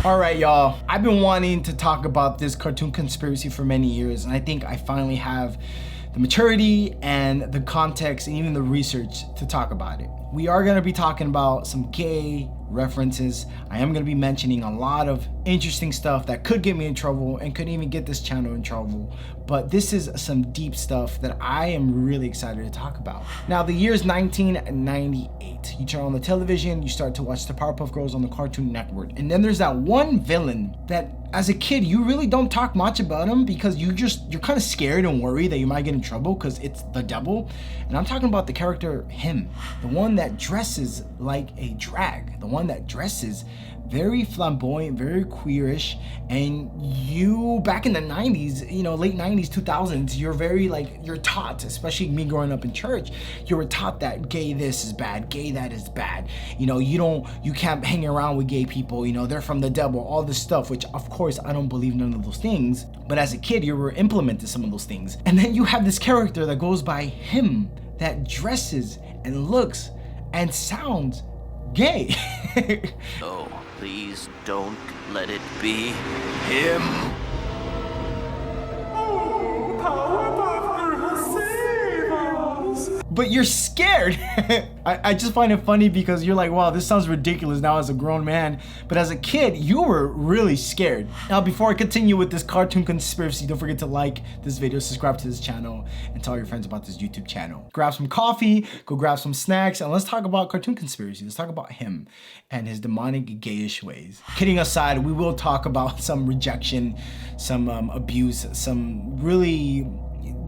All right, y'all. I've been wanting to talk about this cartoon conspiracy for many years, and I think I finally have the maturity and the context and even the research to talk about it. We are gonna be talking about some gay references. I am gonna be mentioning a lot of interesting stuff that could get me in trouble and could even get this channel in trouble. But this is some deep stuff that I am really excited to talk about. Now, the year is 1998. You turn on the television, you start to watch the Powerpuff Girls on the Cartoon Network. And then there's that one villain that as a kid, you really don't talk much about him because you're kind of scared and worried that you might get in trouble because it's the devil. And I'm talking about the character him, the one that dresses like a drag, the one that dresses very flamboyant, very queerish. And you, back in the 90s, you know, late 90s, 2000s, you're taught, especially me growing up in church, you were taught that gay this is bad, gay that is bad. You know, you can't hang around with gay people, you know, they're from the devil, all this stuff, which of course I don't believe none of those things. But as a kid, you were implemented some of those things. And then you have this character that goes by him, that dresses and looks and sounds gay. Oh, please don't let it be him. Oh, Powerpuff Girls, save us! But you're scared. I just find it funny because you're like, wow, this sounds ridiculous now as a grown man. But as a kid, you were really scared. Now, before I continue with this cartoon conspiracy, don't forget to like this video, subscribe to this channel, and tell your friends about this YouTube channel. Grab some coffee, go grab some snacks, and let's talk about cartoon conspiracy. Let's talk about him and his demonic gayish ways. Kidding aside, we will talk about some rejection, some abuse, some really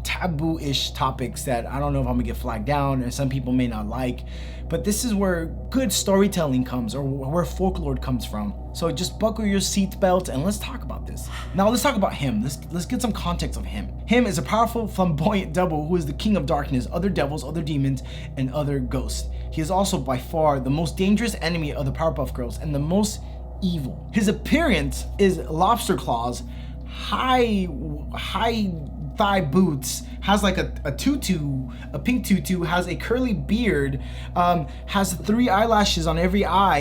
taboo-ish topics that I don't know if I'm gonna get flagged down or some people may not like, but this is where good storytelling comes, or where folklore comes from. So just buckle your seatbelt and let's talk about this. Now let's talk about him. Let's get some context of him. Him is a powerful, flamboyant devil who is the king of darkness, other devils, other demons, and other ghosts. He is also by far the most dangerous enemy of the Powerpuff Girls and the most evil. His appearance is lobster claws, high thigh boots, has like a tutu, a pink tutu, has a curly beard, has 3 eyelashes on every eye,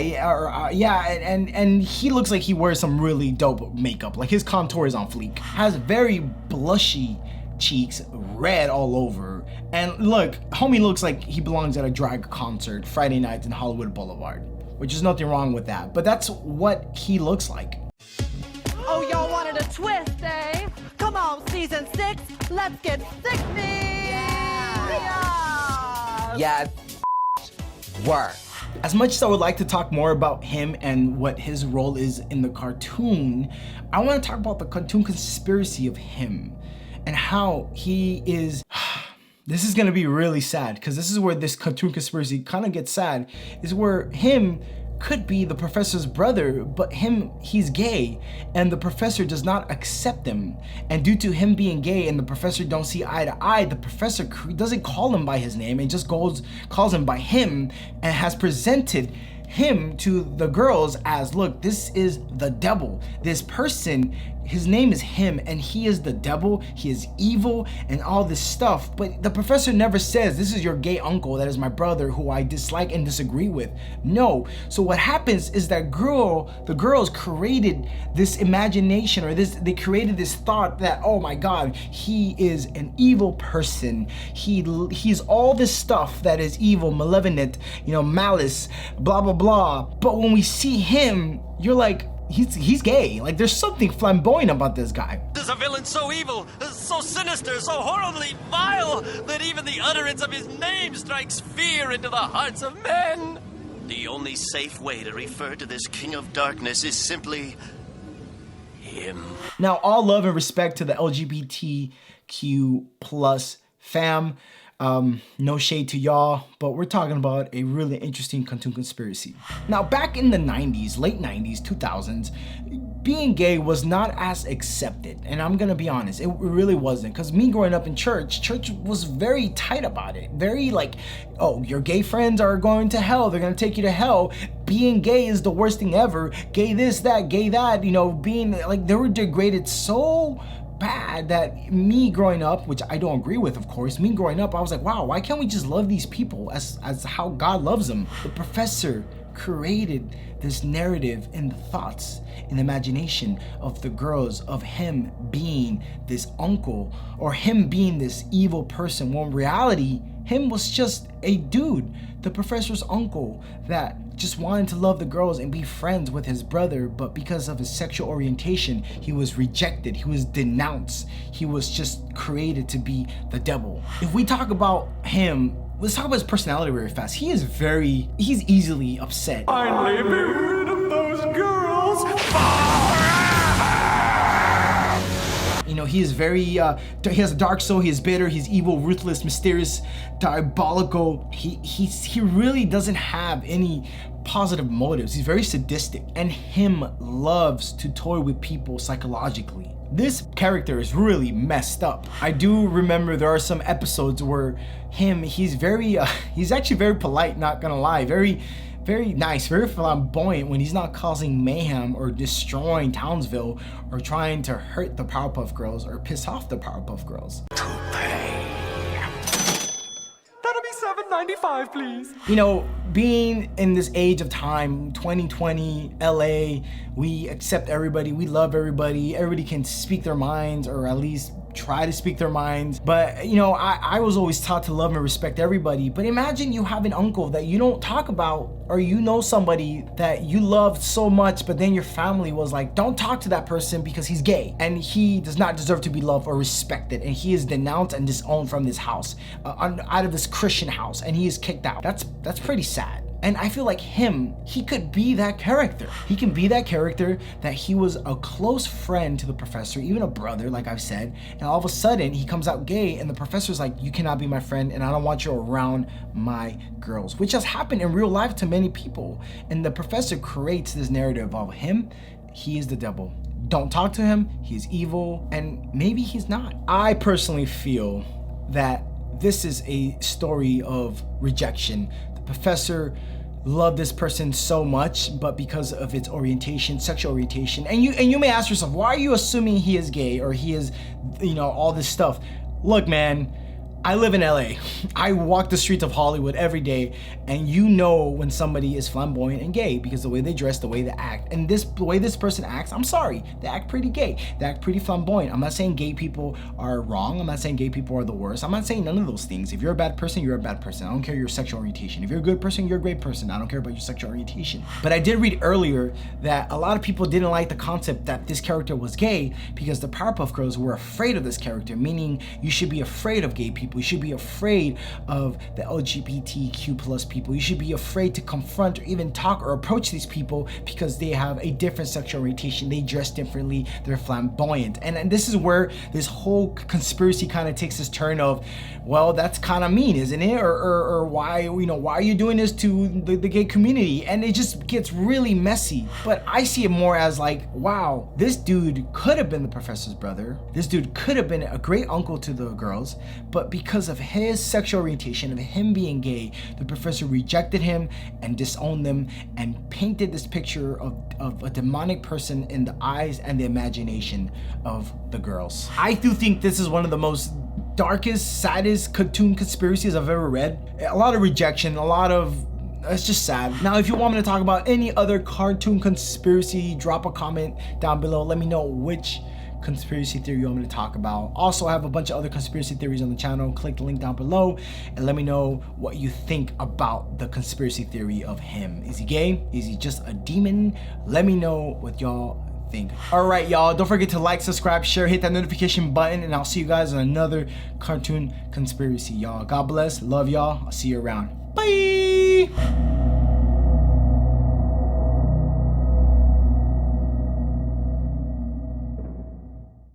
and he looks like he wears some really dope makeup, like his contour is on fleek. Has very blushy cheeks, red all over, and look, homie looks like he belongs at a drag concert Friday nights in Hollywood Boulevard, which is nothing wrong with that, but that's what he looks like. Oh, y'all wanted a twist, eh? Come on, season 6, let's get sexy! Yeah, work. As much as I would like to talk more about him and what his role is in the cartoon, I want to talk about the cartoon conspiracy of him and how he is... This is going to be really sad because this is where this cartoon conspiracy kind of gets sad, is where him could be the professor's brother, but he's gay and the professor does not accept him. And due to him being gay and the professor don't see eye to eye, the professor doesn't call him by his name and just calls him by him, and has presented him to the girls as, look, this is the devil. This person, his name is him and he is the devil, he is evil and all this stuff. But the professor never says, this is your gay uncle that is my brother who I dislike and disagree with. No. So what happens is that the girls created this imagination, or they created this thought that, oh my God, he is an evil person. He's all this stuff that is evil, malevolent, you know, malice, blah, blah, blah. But when we see him, you're like, he's gay. Like, there's something flamboyant about this guy. There's a villain so evil, so sinister, so horribly vile, that even the utterance of his name strikes fear into the hearts of men. The only safe way to refer to this king of darkness is simply him. Now, all love and respect to the LGBTQ plus fam. No shade to y'all, but we're talking about a really interesting cartoon conspiracy. Now, back in the 90s, late 90s, 2000s, being gay was not as accepted. And I'm gonna be honest, it really wasn't. Because me growing up in church was very tight about it. Very like, oh, your gay friends are going to hell. They're gonna take you to hell. Being gay is the worst thing ever. Gay this, that, gay that, you know, being like, they were degraded so bad that me growing up, which I don't agree with, of course, me growing up, I was like, wow, why can't we just love these people as how God loves them? The professor created this narrative in the thoughts, in the imagination of the girls, of him being this uncle or him being this evil person, when in reality, him was just a dude, the professor's uncle that just wanted to love the girls and be friends with his brother, but because of his sexual orientation, he was rejected, he was denounced, he was just created to be the devil. If we talk about him, let's talk about his personality very fast. He's easily upset. Finally be rid of those girls. You know, he is very, he has a dark soul, he is bitter, he's evil, ruthless, mysterious, diabolical. He really doesn't have any positive motives. He's very sadistic, and him loves to toy with people psychologically. This character is really messed up. I do remember there are some episodes where he's actually very polite, not gonna lie, very nice, very flamboyant when he's not causing mayhem or destroying Townsville or trying to hurt the Powerpuff Girls or piss off the Powerpuff Girls. That'll be $7.95, please. You know, being in this age of time, 2020, LA, we accept everybody, we love everybody can speak their minds, or at least try to speak their minds. But you know, I was always taught to love and respect everybody. But imagine you have an uncle that you don't talk about, or you know somebody that you loved so much, but then your family was like, don't talk to that person because he's gay and he does not deserve to be loved or respected, and he is denounced and disowned from this house, out of this Christian house, and he is kicked out. That's pretty sad. And I feel like he could be that character. He can be that character that he was a close friend to the professor, even a brother, like I've said, and all of a sudden he comes out gay and the professor's like, you cannot be my friend and I don't want you around my girls, which has happened in real life to many people. And the professor creates this narrative of him, he is the devil. Don't talk to him, he's evil, and maybe he's not. I personally feel that this is a story of rejection. The professor loved this person so much, but because of its orientation, sexual orientation, and you may ask yourself, why are you assuming he is gay or he is, you know, all this stuff? Look, man, I live in LA. I walk the streets of Hollywood every day, and you know when somebody is flamboyant and gay because the way they dress, the way they act. And the way this person acts, I'm sorry, they act pretty gay. They act pretty flamboyant. I'm not saying gay people are wrong. I'm not saying gay people are the worst. I'm not saying none of those things. If you're a bad person, you're a bad person. I don't care your sexual orientation. If you're a good person, you're a great person. I don't care about your sexual orientation. But I did read earlier that a lot of people didn't like the concept that this character was gay because the Powerpuff Girls were afraid of this character, meaning you should be afraid of gay people. You should be afraid of the LGBTQ plus people. You should be afraid to confront or even talk or approach these people because they have a different sexual orientation. They dress differently. They're flamboyant. And this is where this whole conspiracy kind of takes this turn of, well, that's kind of mean, isn't it? Or why, you know, why are you doing this to the gay community? And it just gets really messy. But I see it more as like, wow, this dude could have been the professor's brother. This dude could have been a great uncle to the girls, but because of his sexual orientation, of him being gay, the professor rejected him and disowned them and painted this picture of a demonic person in the eyes and the imagination of the girls. I do think this is one of the most darkest, saddest cartoon conspiracies I've ever read. A lot of rejection, it's just sad. Now, if you want me to talk about any other cartoon conspiracy, drop a comment down below. Let me know which conspiracy theory you want me to talk about. Also, I have a bunch of other conspiracy theories on the channel. Click the link down below and let me know what you think about the conspiracy theory of him. Is he gay? Is he just a demon? Let me know what y'all think. All right, y'all, don't forget to like, subscribe, share, hit that notification button, and I'll see you guys on another cartoon conspiracy, y'all. God bless. Love y'all. I'll see you around. Bye.